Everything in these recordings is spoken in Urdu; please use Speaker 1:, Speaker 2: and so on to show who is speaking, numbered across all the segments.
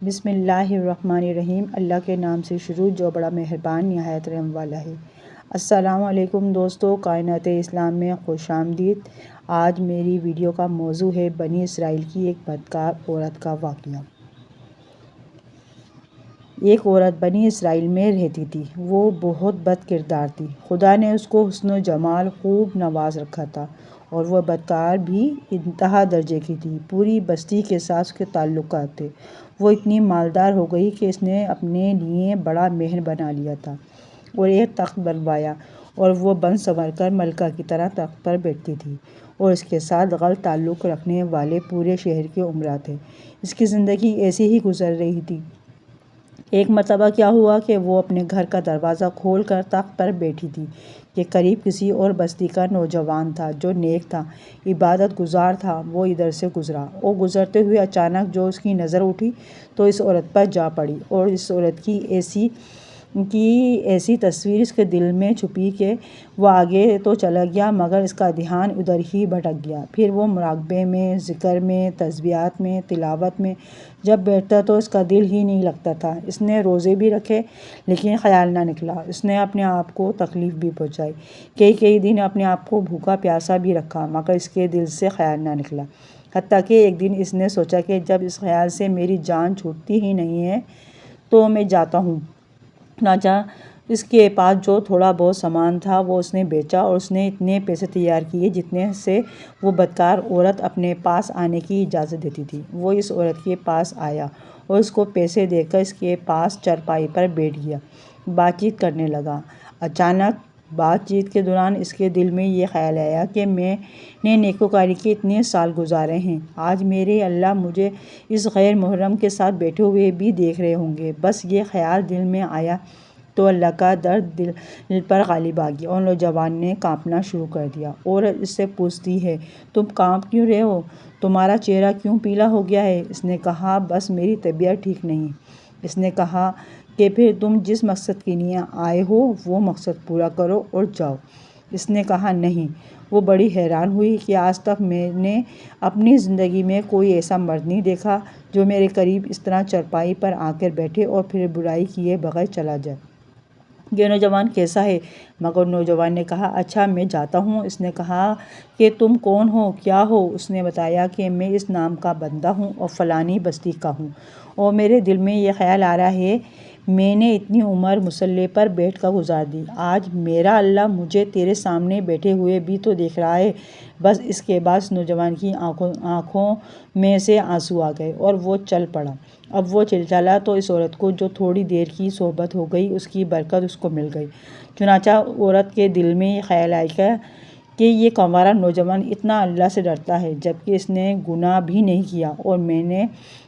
Speaker 1: بسم اللہ الرحمن الرحیم۔ اللہ کے نام سے شروع جو بڑا مہربان نہایت رحم والا ہے۔ السلام علیکم دوستو، کائنات اسلام میں خوش آمدید۔ آج میری ویڈیو کا موضوع ہے بنی اسرائیل کی ایک بدکار عورت کا واقعہ۔ ایک عورت بنی اسرائیل میں رہتی تھی۔ وہ بہت بد کردار تھی۔ خدا نے اس کو حسن و جمال خوب نواز رکھا تھا اور وہ بدکار بھی انتہا درجے کی تھی۔ پوری بستی کے ساتھ اس کے تعلقات تھے۔ وہ اتنی مالدار ہو گئی کہ اس نے اپنے لیے بڑا محل بنا لیا تھا اور ایک تخت بنوایا اور وہ بن سنور کر ملکہ کی طرح تخت پر بیٹھتی تھی اور اس کے ساتھ غلط تعلق رکھنے والے پورے شہر کے امراء تھے۔ اس کی زندگی ایسے ہی گزر رہی تھی۔ ایک مرتبہ کیا ہوا کہ وہ اپنے گھر کا دروازہ کھول کر تخت پر بیٹھی تھی کہ قریب کسی اور بستی کا نوجوان تھا جو نیک تھا، عبادت گزار تھا۔ وہ ادھر سے گزرا اور گزرتے ہوئے اچانک جو اس کی نظر اٹھی تو اس عورت پر جا پڑی اور اس عورت کی ایسی تصویر اس کے دل میں چھپی کہ وہ آگے تو چلا گیا مگر اس کا دھیان ادھر ہی بھٹک گیا۔ پھر وہ مراقبے میں، ذکر میں، تسبیحات میں، تلاوت میں جب بیٹھتا تو اس کا دل ہی نہیں لگتا تھا۔ اس نے روزے بھی رکھے لیکن خیال نہ نکلا۔ اس نے اپنے آپ کو تکلیف بھی پہنچائی، کئی دن اپنے آپ کو بھوکا پیاسا بھی رکھا مگر اس کے دل سے خیال نہ نکلا۔ حتیٰ کہ ایک دن اس نے سوچا کہ جب اس خیال سے میری جان چھوٹتی ہی نہیں ہے تو میں جاتا ہوں۔ چنانچہ اس کے پاس جو تھوڑا بہت سامان تھا وہ اس نے بیچا اور اس نے اتنے پیسے تیار کیے جتنے سے وہ بدکار عورت اپنے پاس آنے کی اجازت دیتی تھی۔ وہ اس عورت کے پاس آیا اور اس کو پیسے دے کر اس کے پاس چارپائی پر بیٹھ گیا، بات چیت کرنے لگا۔ اچانک بات چیت کے دوران اس کے دل میں یہ خیال آیا کہ میں نے نیکوکاری کے اتنے سال گزارے ہیں، آج میرے اللہ مجھے اس غیر محرم کے ساتھ بیٹھے ہوئے بھی دیکھ رہے ہوں گے۔ بس یہ خیال دل میں آیا تو اللہ کا درد دل پر غالب آ گیا اور نوجوان نے کانپنا شروع کر دیا۔ عورت اس سے پوچھتی ہے، تم کانپ کیوں رہے ہو؟ تمہارا چہرہ کیوں پیلا ہو گیا ہے؟ اس نے کہا، بس میری طبیعت ٹھیک نہیں۔ اس نے کہا کہ پھر تم جس مقصد کے لیے آئے ہو وہ مقصد پورا کرو اور جاؤ۔ اس نے کہا، نہیں۔ وہ بڑی حیران ہوئی کہ آج تک میں نے اپنی زندگی میں کوئی ایسا مرد نہیں دیکھا جو میرے قریب اس طرح چارپائی پر آ کر بیٹھے اور پھر برائی کیے بغیر چلا جائے۔ یہ نوجوان کیسا ہے؟ مگر نوجوان نے کہا، اچھا میں جاتا ہوں۔ اس نے کہا کہ تم کون ہو، کیا ہو؟ اس نے بتایا کہ میں اس نام کا بندہ ہوں اور فلانی بستی کا ہوں اور میرے دل میں یہ خیال آ رہا ہے میں نے اتنی عمر مصلی پر بیٹھ کر گزار دی، آج میرا اللہ مجھے تیرے سامنے بیٹھے ہوئے بھی تو دیکھ رہا ہے۔ بس اس کے بعد اس نوجوان کی آنکھوں میں سے آنسو آ گئے اور وہ چل پڑا۔ اب وہ چلا تو اس عورت کو جو تھوڑی دیر کی صحبت ہو گئی اس کی برکت اس کو مل گئی۔ چنانچہ عورت کے دل میں یہ خیال آیا کہ یہ کنوارا نوجوان اتنا اللہ سے ڈرتا ہے جبکہ اس نے گناہ بھی نہیں کیا اور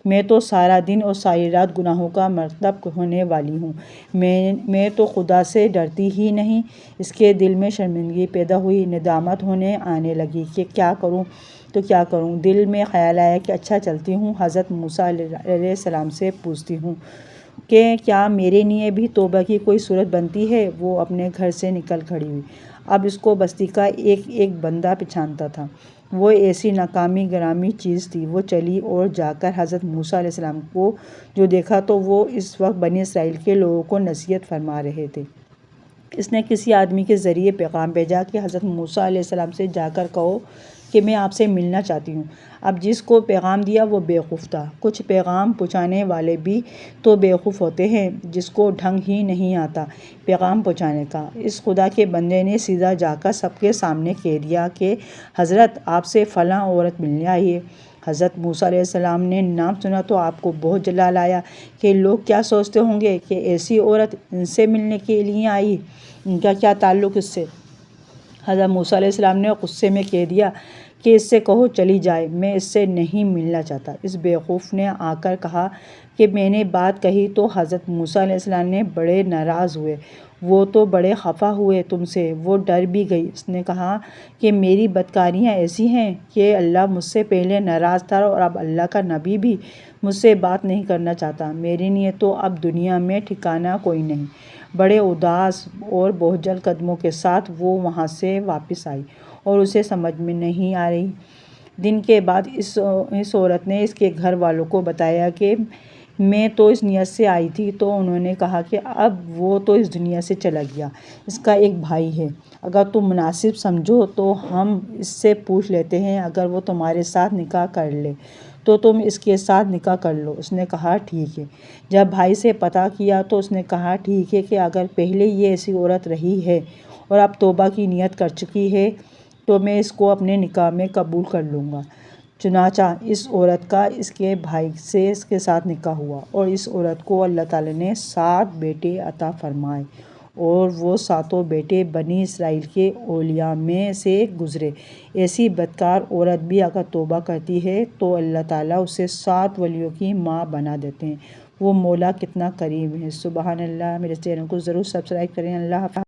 Speaker 1: میں تو سارا دن اور ساری رات گناہوں کا مرتکب ہونے والی ہوں، میں تو خدا سے ڈرتی ہی نہیں۔ اس کے دل میں شرمندگی پیدا ہوئی، ندامت آنے لگی کہ کیا کروں تو کیا کروں۔ دل میں خیال آیا کہ اچھا چلتی ہوں، حضرت موسیٰ علیہ السلام سے پوچھتی ہوں کہ کیا میرے لیے بھی توبہ کی کوئی صورت بنتی ہے۔ وہ اپنے گھر سے نکل کھڑی ہوئی۔ اب اس کو بستی کا ایک بندہ پہچانتا تھا۔ وہ ایسی ناکامی گرامی چیز تھی۔ وہ چلی اور جا کر حضرت موسیٰ علیہ السلام کو جو دیکھا تو وہ اس وقت بنی اسرائیل کے لوگوں کو نصیحت فرما رہے تھے۔ اس نے کسی آدمی کے ذریعے پیغام بھیجا کہ حضرت موسیٰ علیہ السلام سے جا کر کہو کہ میں آپ سے ملنا چاہتی ہوں۔ اب جس کو پیغام دیا وہ بیوقوف تھا۔ کچھ پیغام پہنچانے والے بھی تو بیوقوف ہوتے ہیں جس کو ڈھنگ ہی نہیں آتا پیغام پہنچانے کا۔ اس خدا کے بندے نے سیدھا جا کر سب کے سامنے کہہ دیا کہ حضرت آپ سے فلاں عورت ملنے آئی ہے۔ حضرت موسیٰ علیہ السلام نے نام سنا تو آپ کو بہت جلال آیا کہ لوگ کیا سوچتے ہوں گے کہ ایسی عورت ان سے ملنے کے لیے آئی، ان کا کیا تعلق اس سے؟ حضرت موسیٰ علیہ السلام نے غصے میں کہہ دیا کہ اس سے کہو چلی جائے، میں اس سے نہیں ملنا چاہتا۔ اس بیوقوف نے آ کر کہا کہ میں نے بات کہی تو حضرت موسیٰ علیہ السلام نے بڑے ناراض ہوئے، وہ تو بڑے خفا ہوئے تم سے، وہ ڈر بھی گئی۔ اس نے کہا کہ میری بدکاریاں ایسی ہیں کہ اللہ مجھ سے پہلے ناراض تھا اور اب اللہ کا نبی بھی مجھ سے بات نہیں کرنا چاہتا، میرے لیے تو اب دنیا میں ٹھکانہ کوئی نہیں۔ بڑے اداس اور بوجھل قدموں کے ساتھ وہ وہاں سے واپس آئی اور اسے سمجھ میں نہیں آ رہی۔ دن کے بعد اس عورت نے اس کے گھر والوں کو بتایا کہ میں تو اس نیت سے آئی تھی، تو انہوں نے کہا کہ اب وہ تو اس دنیا سے چلا گیا، اس کا ایک بھائی ہے، اگر تم مناسب سمجھو تو ہم اس سے پوچھ لیتے ہیں، اگر وہ تمہارے ساتھ نکاح کر لے تو تم اس کے ساتھ نکاح کر لو۔ اس نے کہا ٹھیک ہے۔ جب بھائی سے پتہ کیا تو اس نے کہا ٹھیک ہے کہ اگر پہلے یہ ایسی عورت رہی ہے اور اب توبہ کی نیت کر چکی ہے تو میں اس کو اپنے نکاح میں قبول کر لوں گا۔ چنانچہ اس عورت کا اس کے بھائی سے اس کے ساتھ نکاح ہوا، اور اس عورت کو اللہ تعالیٰ نے 7 بیٹے عطا فرمائے، اور وہ 7 بیٹے بنی اسرائیل کے اولیاء میں سے گزرے۔ ایسی بدکار عورت بھی اگر توبہ کرتی ہے تو اللہ تعالیٰ اسے 7 ولیوں کی ماں بنا دیتے ہیں۔ وہ مولا کتنا کریم ہے۔ سبحان اللہ۔ میرے چینل کو ضرور سبسکرائب کریں۔ اللہ حافظ۔